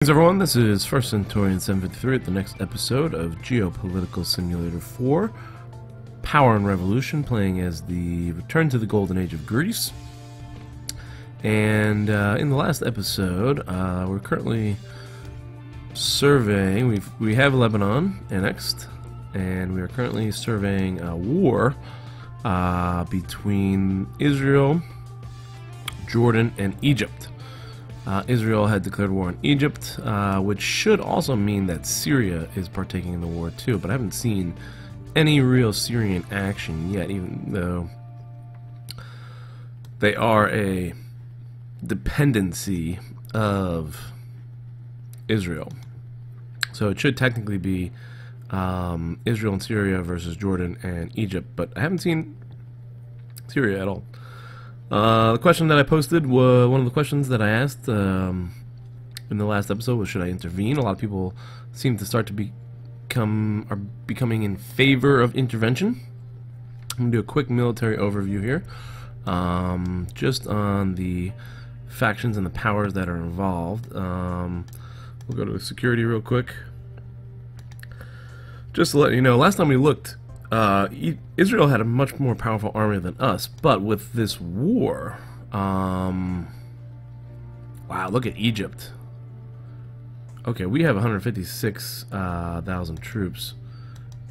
Thanks everyone, this is First Centaurian 753 at the next episode of Geopolitical Simulator 4 Power and Revolution, playing as the Return to the Golden Age of Greece. And in the last episode, we're currently surveying, we have Lebanon annexed, and we are currently surveying a war between Israel, Jordan, and Egypt. Israel had declared war on Egypt, which should also mean that Syria is partaking in the war too, but I haven't seen any real Syrian action yet, even though they are a dependency of Israel. So it should technically be Israel and Syria versus Jordan and Egypt, but I haven't seen Syria at all. The question that I posted was one of the questions that I asked in the last episode was, should I intervene? A lot of people seem to start to becoming in favor of intervention. I'm going to do a quick military overview here, just on the factions and the powers that are involved. We'll go to security real quick. Just to let you know, last time we looked, Israel had a much more powerful army than us, but with this war, wow, look at Egypt. Okay, we have 156,000 troops.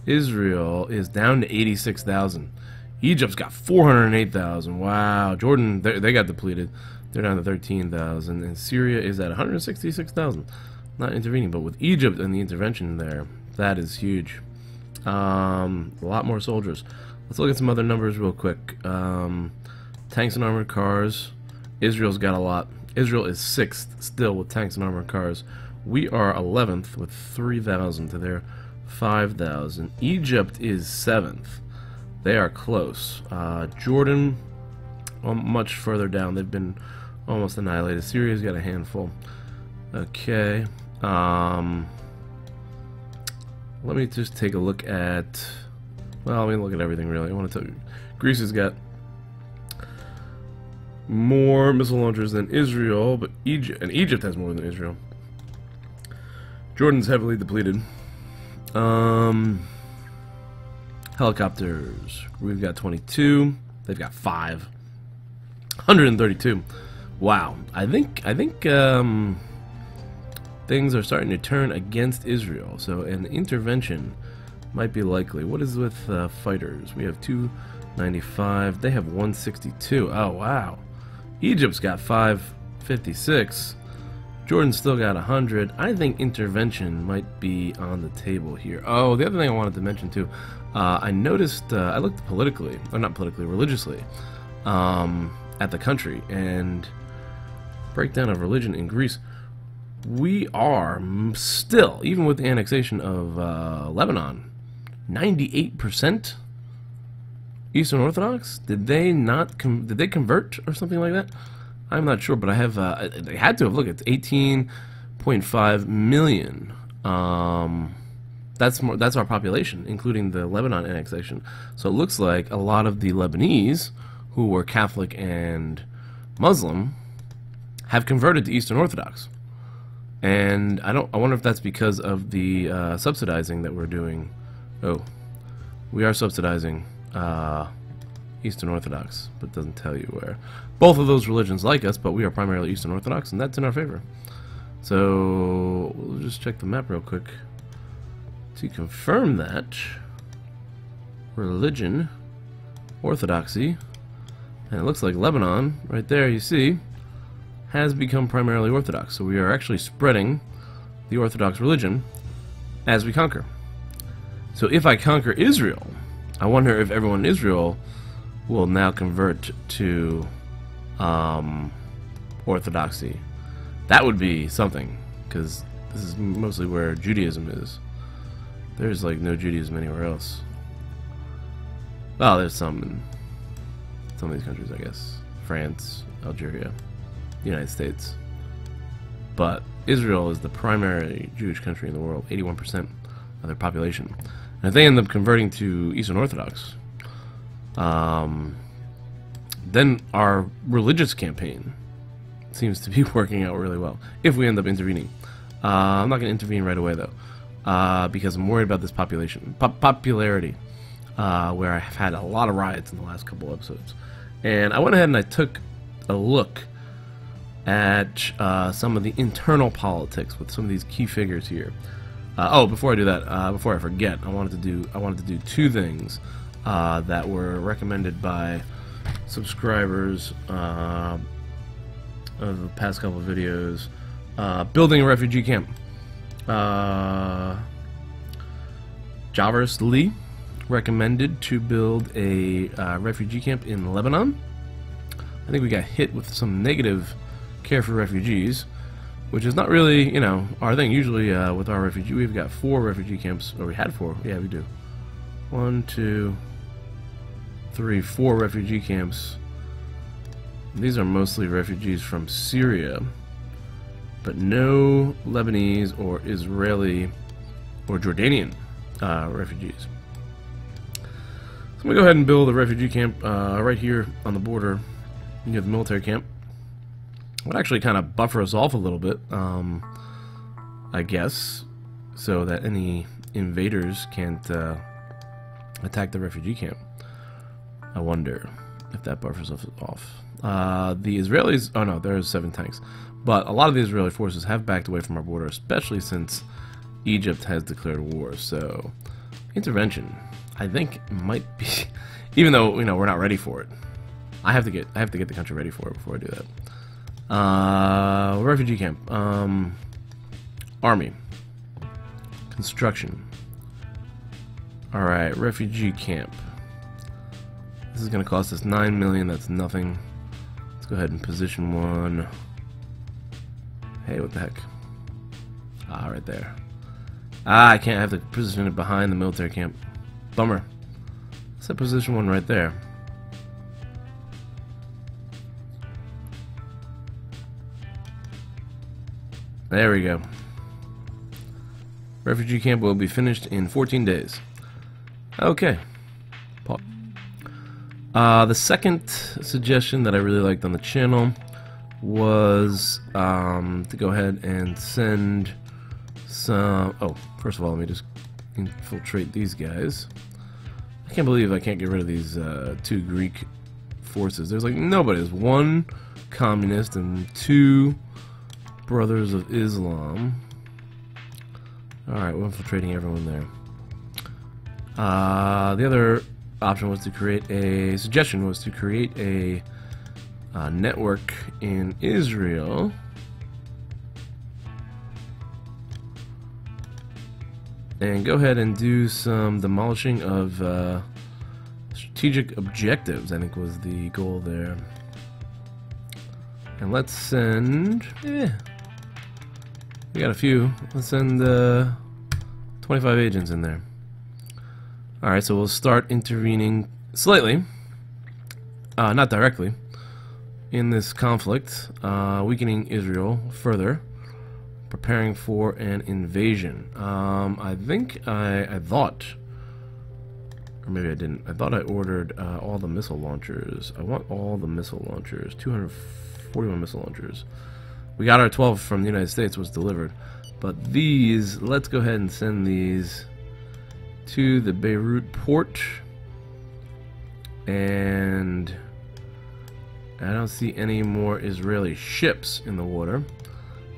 Israel is down to 86,000. Egypt's got 408,000. Wow, Jordan, they got depleted. They're down to 13,000, and Syria is at 166,000. Not intervening, but with Egypt and the intervention there, that is huge. A lot more soldiers. Let's look at some other numbers real quick. Tanks and armored cars. Israel's got a lot. Israel is 6th still with tanks and armored cars. We are 11th with 3,000 to their 5,000. Egypt is 7th. They are close. Jordan, much further down. They've been almost annihilated. Syria's got a handful. Okay. Let me just take a look at, well, let me look at everything really. I want to tell you, Greece has got more missile launchers than Israel, but Egypt has more than Israel. Jordan's heavily depleted. Helicopters, we've got 22. They've got 5. 132. Wow. I think things are starting to turn against Israel, so an intervention might be likely. What is with fighters? We have 295. They have 162. Oh, wow. Egypt's got 556. Jordan's still got 100. I think intervention might be on the table here. Oh, the other thing I wanted to mention too, I noticed, I looked politically, or not politically, religiously, at the country, and breakdown of religion in Greece. We are still, even with the annexation of Lebanon, 98% Eastern Orthodox. Did they not? Did they convert or something like that? I'm not sure, but I have. They had to have. Look, it's 18.5 million. That's more. That's our population, including the Lebanon annexation. So it looks like a lot of the Lebanese who were Catholic and Muslim have converted to Eastern Orthodox. And I wonder if that's because of the subsidizing that we're doing. Oh, we are subsidizing Eastern Orthodox, but it doesn't tell you where. Both of those religions like us, but we are primarily Eastern Orthodox, and that's in our favor. So we'll just check the map real quick to confirm that. Religion, Orthodoxy, and it looks like Lebanon, right there, you see, has become primarily Orthodox. So we are actually spreading the Orthodox religion as we conquer. So if I conquer Israel, I wonder if everyone in Israel will now convert to Orthodoxy. That would be something, because this is mostly where Judaism is. There's like no Judaism anywhere else. Well, there's some in some of these countries, I guess. France, Algeria, the United States. But Israel is the primary Jewish country in the world, 81% of their population. And if they end up converting to Eastern Orthodox, then our religious campaign seems to be working out really well, if we end up intervening. I'm not going to intervene right away though, because I'm worried about this popularity, where I have had a lot of riots in the last couple episodes. And I went ahead and I took a look at some of the internal politics with some of these key figures here. Oh, before I do that, before I forget, I wanted to do two things that were recommended by subscribers of the past couple of videos. Building a refugee camp. Javers Lee recommended to build a refugee camp in Lebanon. I think we got hit with some negative care for refugees, which is not really, you know, our thing. Usually with our refugee, we've got 4 refugee camps, or we had 4. Yeah, we do. 1, 2, 3, 4 refugee camps. These are mostly refugees from Syria, but no Lebanese or Israeli or Jordanian refugees. So I'm going to go ahead and build a refugee camp right here on the border near the military camp. It would actually kind of buffer us off a little bit, I guess, so that any invaders can't attack the refugee camp. I wonder if that buffers us off. The Israelis, oh no, there's 7 tanks. But a lot of the Israeli forces have backed away from our border, especially since Egypt has declared war. So, intervention, I think, might be, even though, you know, we're not ready for it. I have to get the country ready for it before I do that. Refugee camp. Army. Construction. Alright, refugee camp. This is going to cost us 9 million. That's nothing. Let's go ahead and position one. Hey, what the heck? Ah, right there. Ah, I can't have to position it behind the military camp. Bummer. Let's position one right there. There we go. Refugee camp will be finished in 14 days. Okay. The second suggestion that I really liked on the channel was to go ahead and send some... Oh, first of all, let me just infiltrate these guys. I can't believe I can't get rid of these 2 Greek forces. There's like nobody. There's 1 communist and 2 Brothers of Islam. Alright, we're infiltrating everyone there. The other option was to create a... Suggestion was to create a network in Israel. And go ahead and do some demolishing of strategic objectives, I think was the goal there. And let's send... we got a few. Let's send 25 agents in there. Alright, so we'll start intervening slightly, not directly, in this conflict, weakening Israel further, preparing for an invasion. I think I thought, or maybe I didn't, I thought I ordered all the missile launchers. I want all the missile launchers, 241 missile launchers. We got our 12 from the United States, was delivered, but these, let's go ahead and send these to the Beirut port. And I don't see any more Israeli ships in the water.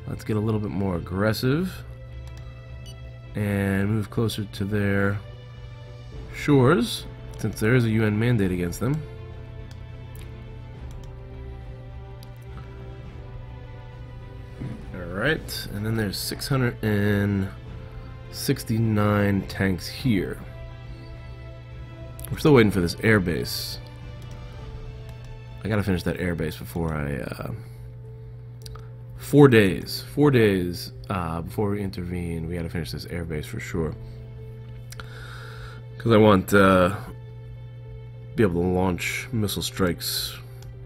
Let's get a little bit more aggressive and move closer to their shores, since there is a UN mandate against them. Alright, and then there's 669 tanks here. We're still waiting for this airbase. I gotta finish that airbase before I 4 days before we intervene. We gotta finish this airbase for sure, because I want be able to launch missile strikes,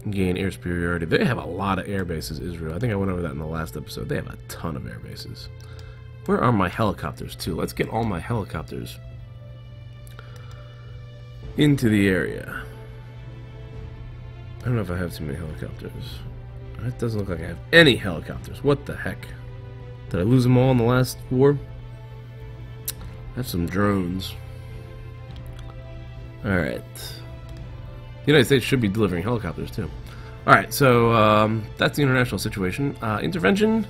gain air superiority. They have a lot of air bases, Israel. I think I went over that in the last episode. They have a ton of air bases. Where are my helicopters too? Let's get all my helicopters into the area. I don't know if I have too many helicopters. It doesn't look like I have any helicopters. What the heck? Did I lose them all in the last war? That's some drones. Alright. The United States should be delivering helicopters too. Alright, so that's the international situation. Intervention,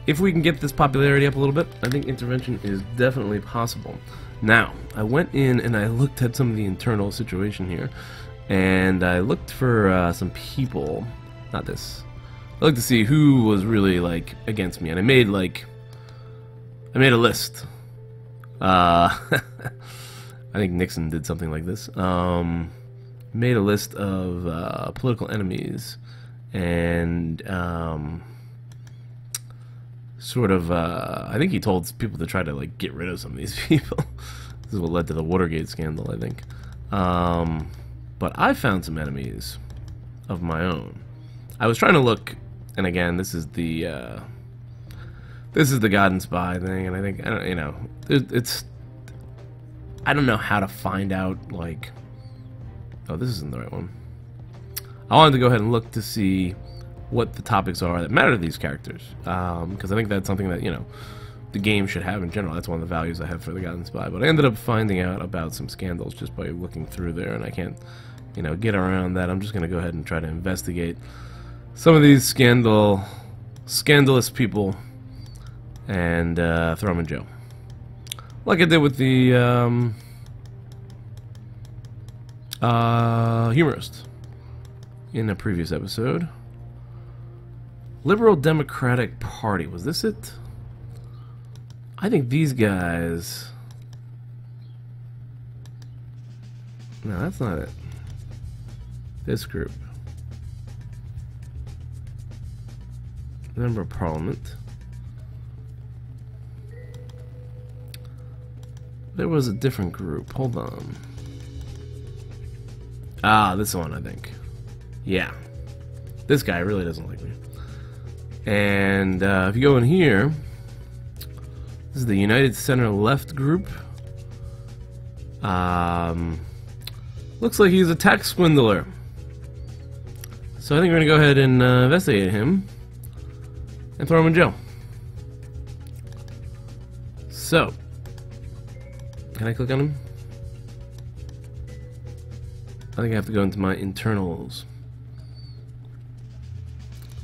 if we can get this popularity up a little bit, I think intervention is definitely possible. Now, I went in and I looked at some of the internal situation here, and I looked for some people, not this. I looked to see who was really like against me, and I made a list. I think Nixon did something like this. Made a list of political enemies, and sort of I think he told people to try to like get rid of some of these people. This is what led to the Watergate scandal, I think. But I found some enemies of my own. I was trying to look, and again, this is the God and Spy thing, and I think, you know, I don't know how to find out, like, oh, this isn't the right one. I wanted to go ahead and look to see what the topics are that matter to these characters, because I think that's something that, you know, the game should have in general. That's one of the values I have for the God and Spy. But I ended up finding out about some scandals just by looking through there, and I can't, you know, get around that. I'm just going to go ahead and try to investigate some of these scandalous people and throw them in jail, like I did with the humorist in a previous episode. Liberal Democratic Party, was this it? I think these guys... No, that's not it. This group. Member of Parliament. There was a different group. Hold on. Ah, this one, I think. Yeah. This guy really doesn't like me. And if you go in here, this is the United Center Left group. Looks like he's a tax swindler. So I think we're going to go ahead and investigate him and throw him in jail. So, can I click on him? I think I have to go into my internals.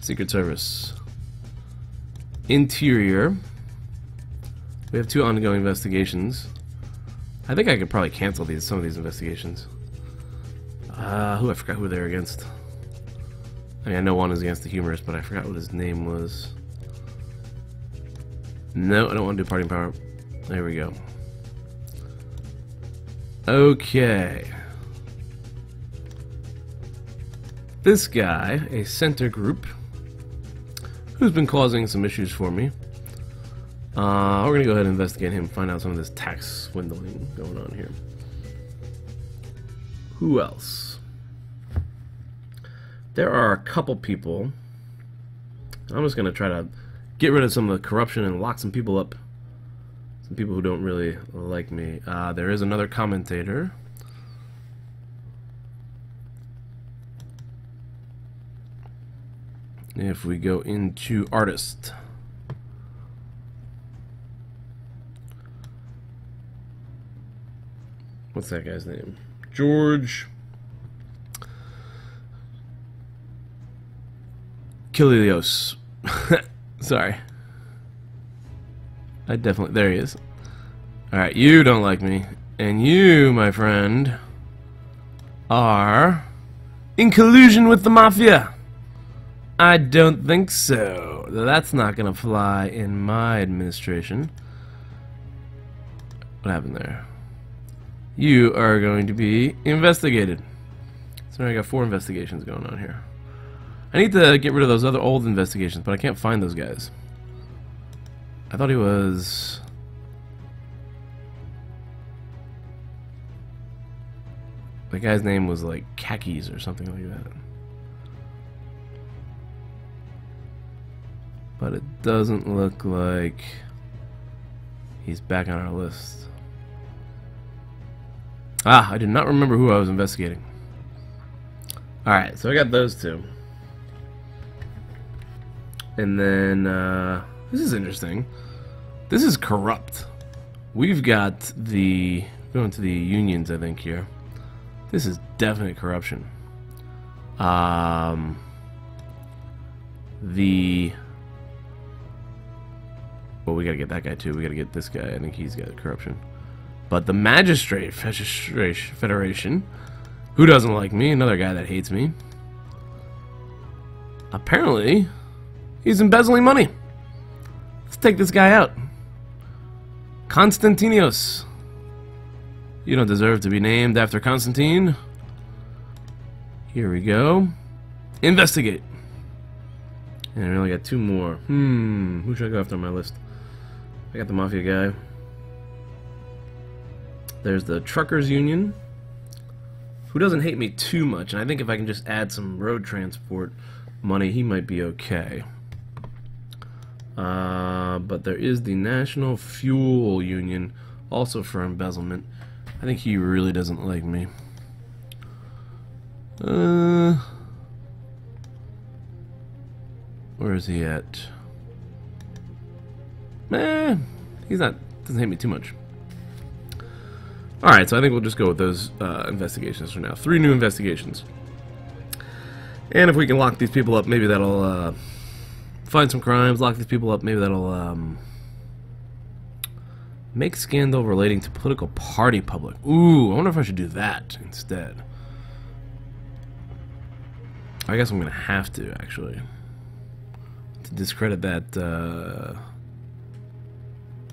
Secret Service. Interior. We have 2 ongoing investigations. I think I could probably cancel some of these investigations. I forgot who they're against. I mean, I know one is against the humorist, but I forgot what his name was. No, I don't want to do party and power. There we go. Okay. This guy, a center group, who's been causing some issues for me. We're going to go ahead and investigate him, find out some of this tax swindling going on here. Who else? There are a couple people. I'm just going to try to get rid of some of the corruption and lock some people up. Some people who don't really like me. There is another commentator. If we go into artist. What's that guy's name? George Kilios. Sorry. I definitely... There he is. Alright, you don't like me. And you, my friend, are in collusion with the Mafia. I don't think so. That's not gonna fly in my administration. What happened there? You are going to be investigated. So now I got 4 investigations going on here. I need to get rid of those other old investigations, but I can't find those guys. I thought he was... The guy's name was like Khakis or something like that. But it doesn't look like he's back on our list. Ah, I did not remember who I was investigating. Alright, so I got those 2. And then, This is interesting. This is corrupt. We've got the... Going to the unions, I think, here. This is definite corruption. Well, we gotta get that guy too. We gotta get this guy. I think he's got corruption. But the Magistrate Federation, who doesn't like me? Another guy that hates me. Apparently, he's embezzling money. Let's take this guy out. Constantinios. You don't deserve to be named after Constantine. Here we go. Investigate. And I only got 2 more. Who should I go after on my list? I got the Mafia guy. There's the Truckers Union, who doesn't hate me too much. And I think if I can just add some road transport money, he might be okay. But there is the National Fuel Union, also for embezzlement. I think he really doesn't like me. Where is he at? He's not, doesn't hate me too much. Alright, so I think we'll just go with those investigations for now. 3 new investigations. And if we can lock these people up, maybe that'll find some crimes, lock these people up, maybe that'll make scandal relating to political party public. Ooh, I wonder if I should do that instead. I guess I'm gonna have to, actually, to discredit that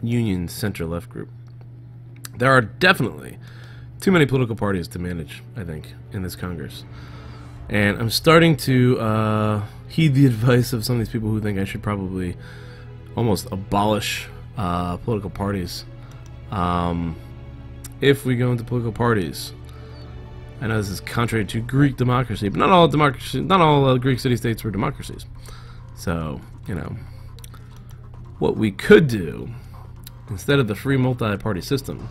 Union center-left group. There are definitely too many political parties to manage, I think, in this Congress. And I'm starting to heed the advice of some of these people who think I should probably almost abolish political parties. If we go into political parties, I know this is contrary to Greek democracy, but not all democracy, not all Greek city-states were democracies. So, you know, what we could do, instead of the free multi-party system,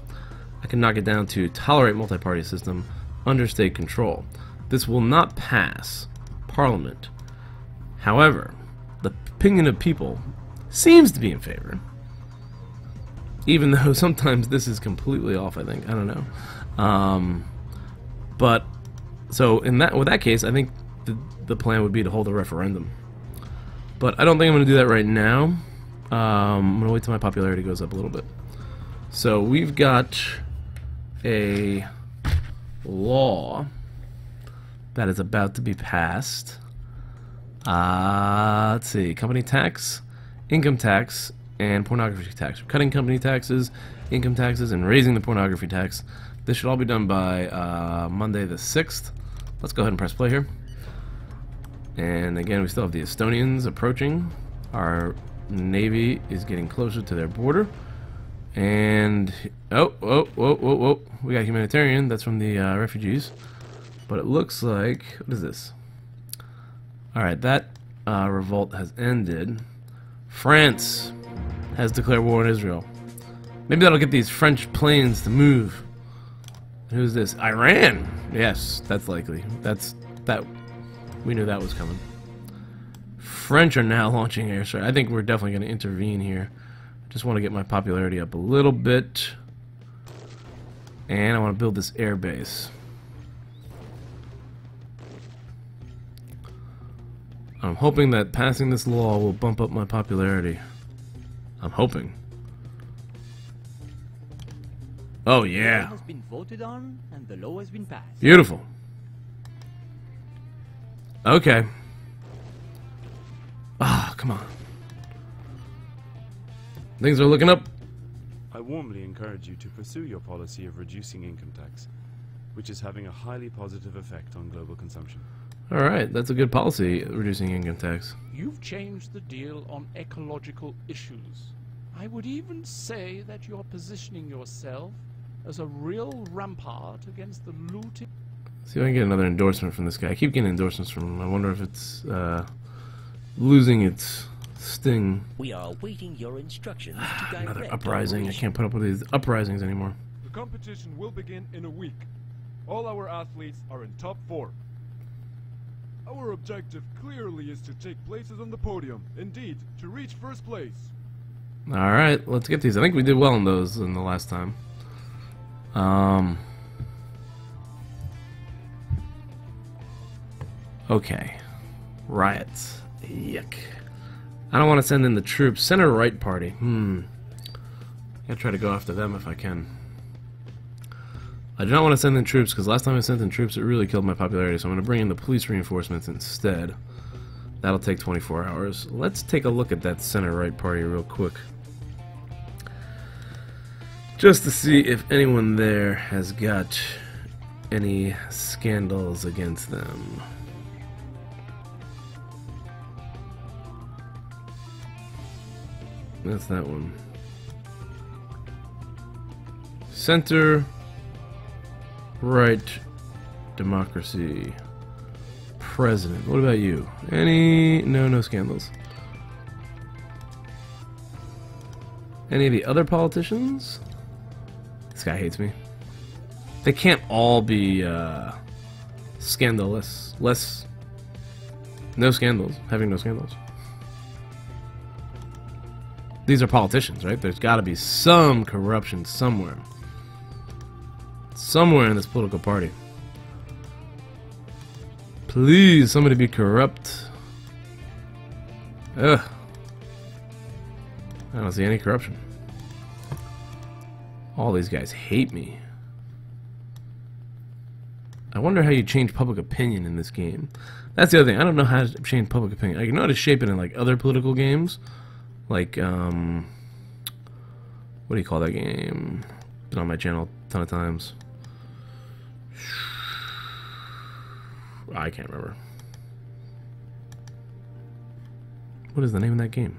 I can knock it down to tolerate multi-party system under state control. This will not pass Parliament. However, the opinion of people seems to be in favor, even though sometimes this is completely off, I think. I don't know. But so with that case, I think the plan would be to hold a referendum. But I don't think I'm going to do that right now. I'm going to wait till my popularity goes up a little bit. So we've got a law that is about to be passed. Let's see, company tax, income tax, and pornography tax. We're cutting company taxes, income taxes, and raising the pornography tax. This should all be done by Monday the 6th. Let's go ahead and press play here. And again, we still have the Estonians approaching. Our Navy is getting closer to their border. And, whoa. We got humanitarian. That's from the refugees. But it looks like, what is this? Alright, that revolt has ended. France has declared war on Israel. Maybe that'll get these French planes to move. Who's this? Iran! Yes, that's likely. We knew that was coming. French are now launching airstrike. I think we're definitely going to intervene here. Just want to get my popularity up a little bit. And I want to build this air base. I'm hoping that passing this law will bump up my popularity. I'm hoping. Oh yeah. The law has been voted on and the law has been passed. Beautiful. Okay. Ah, come on. Things are looking up. I warmly encourage you to pursue your policy of reducing income tax, which is having a highly positive effect on global consumption. Alright, that's a good policy, reducing income tax. You've changed the deal on ecological issues. I would even say that you're positioning yourself as a real rampart against the looting. See if I can get another endorsement from this guy. I keep getting endorsements from him. I wonder if it's losing its sting. We are awaiting your instructions to direct Another uprising. I can't put up with these uprisings anymore. The competition will begin in a week. All our athletes are in top 4. Our objective clearly is to take places on the podium. Indeed, to reach first place. Alright, let's get these. I think we did well in those in the last time. Okay. Riots. Yuck. I don't want to send in the troops. Center right party. Gotta try to go after them if I can. I do not want to send in troops because last time I sent in troops it really killed my popularity, so I'm going to bring in the police reinforcements instead. That'll take 24 hours. Let's take a look at that center right party real quick. Just to see if anyone there has got any scandals against them. That's that one. Center right democracy president. What about you? Any? No scandals. Any of the other politicians? This guy hates me. They can't all be scandalous. No scandals. Having no scandals. These are politicians, right? There's got to be some corruption somewhere. Somewhere in this political party. Please, somebody be corrupt. Ugh. I don't see any corruption. All these guys hate me. I wonder how you change public opinion in this game. That's the other thing. I don't know how to change public opinion. I know how to shape it in like other political games. Like, what do you call that game? Been on my channel a ton of times. I can't remember. What is the name of that game?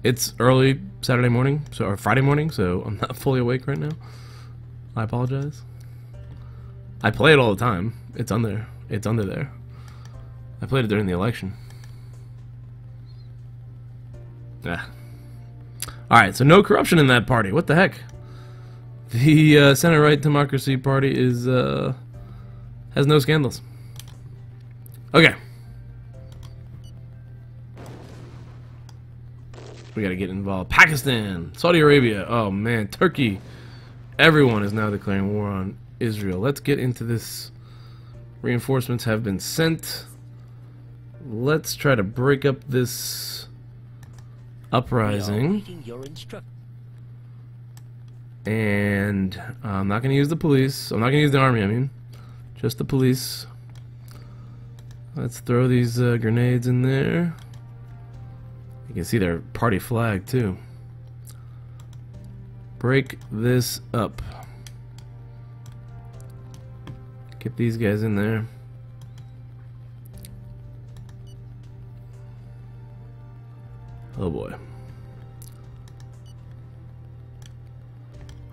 It's early Saturday morning, or Friday morning, so I'm not fully awake right now. I apologize. I play it all the time. It's under there. I played it during the election. Alright, so no corruption in that party. What the heck? The center-right democracy party is has no scandals. Okay. We gotta get involved. Pakistan, Saudi Arabia, oh man, Turkey. Everyone is now declaring war on Israel. Let's get into this. Reinforcements have been sent. Let's try to break up this uprising. And I'm not going to use the police. I'm not going to use the army, I mean. Just the police. Let's throw these grenades in there. You can see their party flag, too. Break this up. Get these guys in there. Oh boy.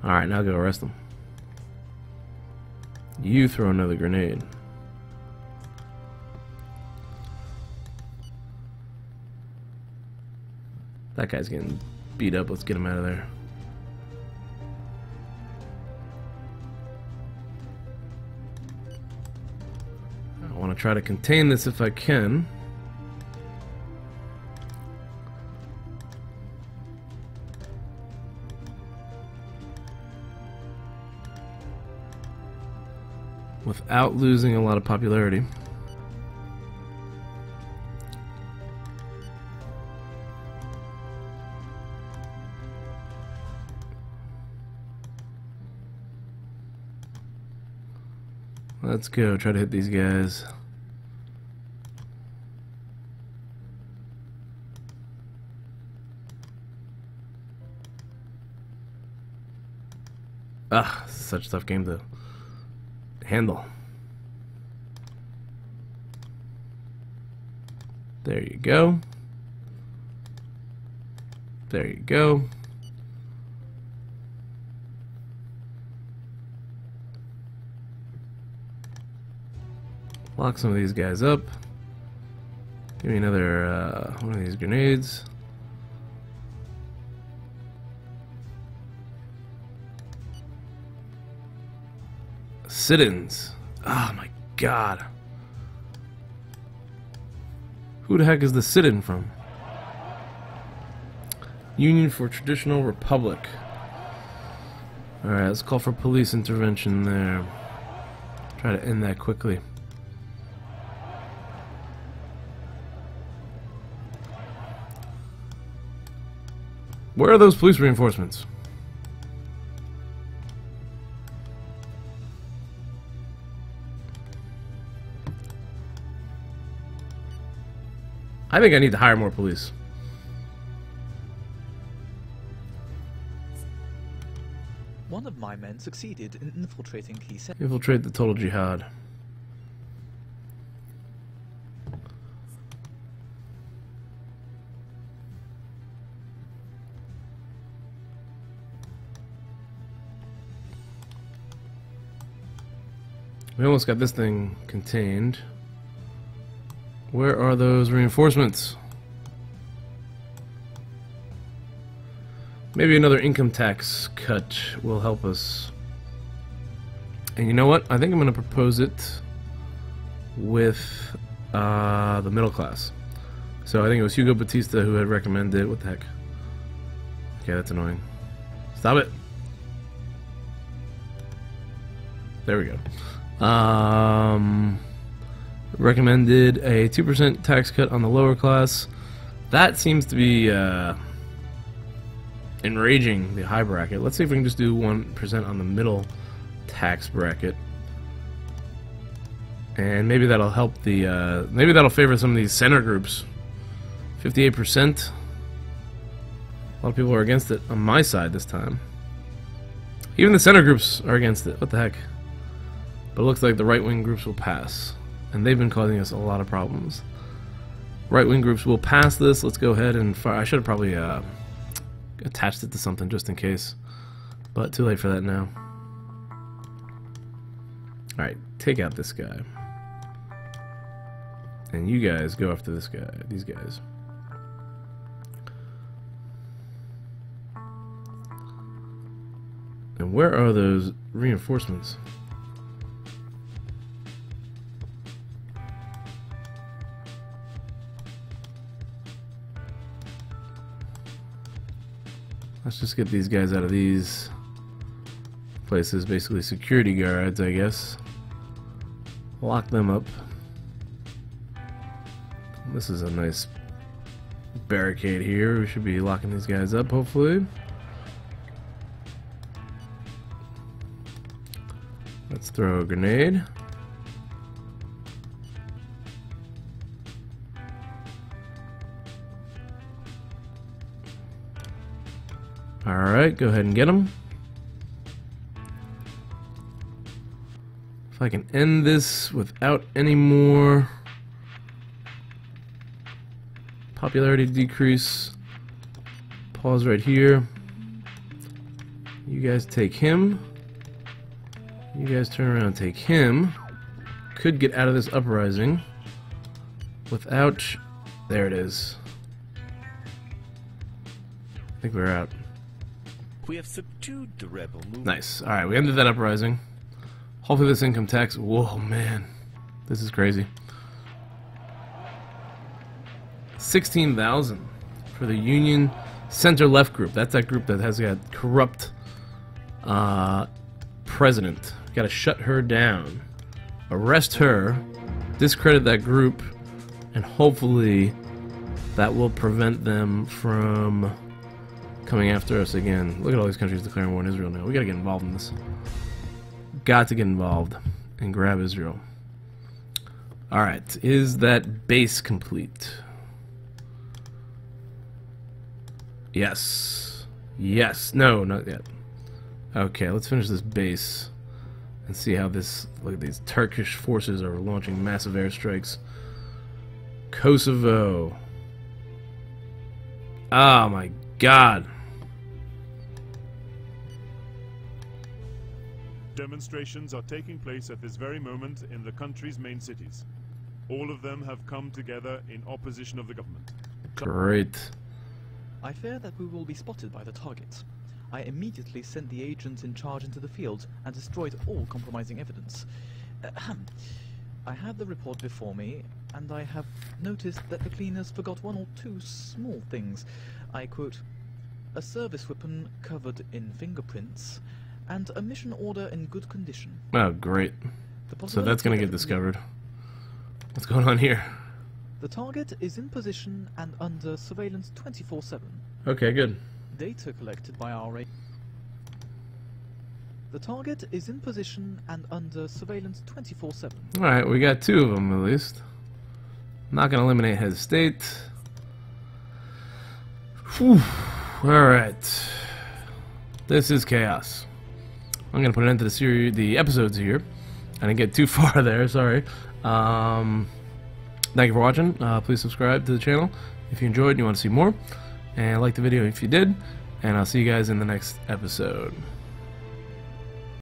Alright, now go arrest them. You throw another grenade. That guy's getting beat up. Let's get him out of there. I want to try to contain this if I can. Without losing a lot of popularity. Let's go, try to hit these guys. Ah, such a tough game to handle. There you go. There you go. Lock some of these guys up. Give me another one of these grenades. Sit-ins. Oh my god. Who the heck is the sit-in from? Union for Traditional Republic. Alright, let's call for police intervention there. Try to end that quickly. Where are those police reinforcements? I think I need to hire more police. One of my men succeeded in infiltrating key centers. Infiltrate the total jihad. We almost got this thing contained. Where are those reinforcements? Maybe another income tax cut will help us. And you know what? I think I'm going to propose it with the middle class. So I think it was Hugo Batista who had recommended. What the heck? Okay, that's annoying. Stop it. There we go. Recommended a 2% tax cut on the lower class. That seems to be enraging the high bracket. Let's see if we can just do 1% on the middle tax bracket. And maybe that'll help the, maybe that'll favor some of these center groups. 58%. A lot of people are against it on my side this time. Even the center groups are against it. What the heck? But it looks like the right-wing groups will pass. And they've been causing us a lot of problems. Right-wing groups will pass this. Let's go ahead and fire. I should have probably attached it to something just in case. But too late for that now. Alright, take out this guy. And you guys go after this guy. These guys. And where are those reinforcements? Let's just get these guys out of these places. Basically security guards, I guess. Lock them up. This is a nice barricade here. We should be locking these guys up, hopefully. Let's throw a grenade. Alright, go ahead and get them. If I can end this without any more popularity decrease, pause right here. You guys take him. You guys turn around and take him. Could get out of this uprising without... There it is. I think we're out. We have subdued the rebel movement. Nice. Alright, we ended that uprising. Hopefully this income tax... Whoa, man. This is crazy. 16,000 for the Union Center-Left group. That's that group that has got corrupt president. Gotta shut her down. Arrest her. Discredit that group. And hopefully that will prevent them from coming after us again. Look at all these countries declaring war on Israel now. We gotta get involved in this. Got to get involved and grab Israel. Alright, is that base complete? Yes. Yes. No, not yet. Okay, let's finish this base and see how this... Look at these Turkish forces are launching massive airstrikes. Kosovo. Oh my god. Demonstrations are taking place at this very moment in the country's main cities. All of them have come together in opposition of the government. Great. I fear that we will be spotted by the target. I immediately sent the agents in charge into the field and destroyed all compromising evidence. I have the report before me, and I have noticed that the cleaners forgot one or two small things. I quote, "A service weapon covered in fingerprints, and a mission order in good condition." Oh, great. The So that's gonna possibility get that- discovered. What's going on here? The target is in position and under surveillance 24/7. Okay, good. Data collected by our The target is in position and under surveillance 24/7. Alright, we got 2 of them at least. Not gonna eliminate head state. Whew. Alright. This is chaos. I'm gonna put an end to the episodes here. I didn't get too far there, sorry. Thank you for watching. Please subscribe to the channel if you enjoyed and you want to see more. And like the video if you did. And I'll see you guys in the next episode.